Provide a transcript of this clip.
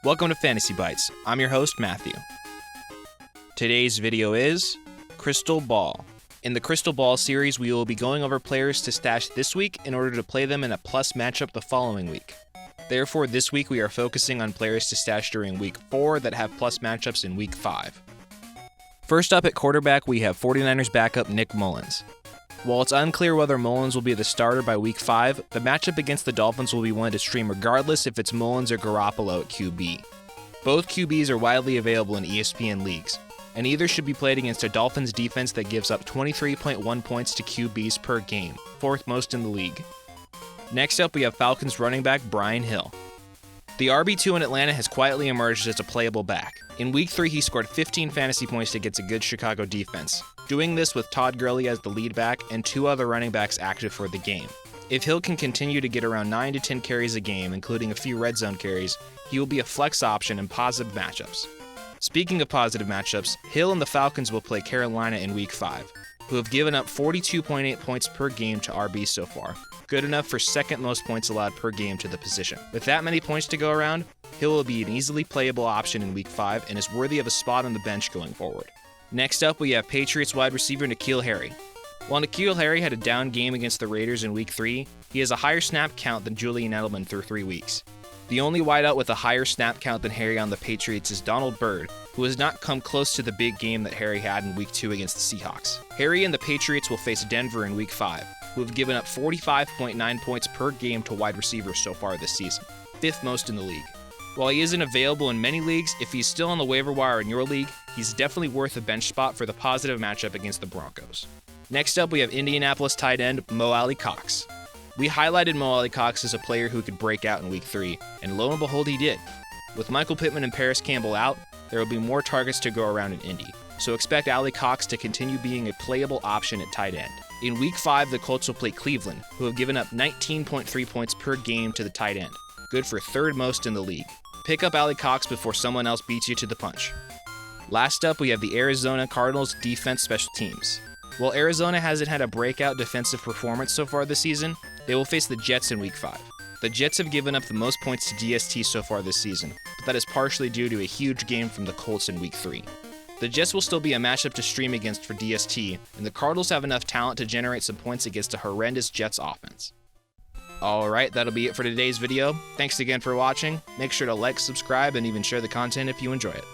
Welcome to Fantasybites. I'm your host, Matthew. Today's video is Crystal Ball. In the Crystal Ball series, we will be going over players to stash this week in order to play them in a plus matchup the following week. Therefore, this week we are focusing on players to stash during week 4 that have plus matchups in week 5. First up at quarterback, we have 49ers backup Nick Mullens. While it's unclear whether Mullens will be the starter by week 5, the matchup against the Dolphins will be one to stream regardless if it's Mullens or Garoppolo at QB. Both QBs are widely available in ESPN leagues, and either should be played against a Dolphins defense that gives up 23.1 points to QBs per game, 4th most in the league. Next up, we have Falcons running back Brian Hill. The RB2 in Atlanta has quietly emerged as a playable back. In week 3, he scored 15 fantasy points against a good Chicago defense, doing this with Todd Gurley as the lead back and 2 other running backs active for the game. If Hill can continue to get around 9 to 10 carries a game, including a few red zone carries, he will be a flex option in positive matchups. Speaking of positive matchups, Hill and the Falcons will play Carolina in week 5, who have given up 42.8 points per game to RB so far, good enough for second most points allowed per game to the position. With that many points to go around, Hill will be an easily playable option in week 5 and is worthy of a spot on the bench going forward. Next up, we have Patriots wide receiver N'Keal Harry. While N'Keal Harry had a down game against the Raiders in week 3, he has a higher snap count than Julian Edelman through 3 weeks. The only wideout with a higher snap count than Harry on the Patriots is Donald Byrd, who has not come close to the big game that Harry had in week 2 against the Seahawks. Harry and the Patriots will face Denver in week 5, who have given up 45.9 points per game to wide receivers so far this season, 5th most in the league. While he isn't available in many leagues, if he's still on the waiver wire in your league, he's definitely worth a bench spot for the positive matchup against the Broncos. Next up, we have Indianapolis tight end AliCox. We highlighted AliCox as a player who could break out in week 3, and lo and behold he did. With Michael Pittman and Paris Campbell out, there will be more targets to go around in Indy, so expect AliCox to continue being a playable option at tight end. In week 5, the Colts will play Cleveland, who have given up 19.3 points per game to the tight end, good for 3rd most in the league. Pick up AliCox before someone else beats you to the punch. Last up, we have the Arizona Cardinals defense special teams. While Arizona hasn't had a breakout defensive performance so far this season, they will face the Jets in week 5. The Jets have given up the most points to DST so far this season, but that is partially due to a huge game from the Colts in week 3. The Jets will still be a matchup to stream against for DST, and the Cardinals have enough talent to generate some points against a horrendous Jets offense. Alright, that'll be it for today's video. Thanks again for watching. Make sure to like, subscribe, and even share the content if you enjoy it.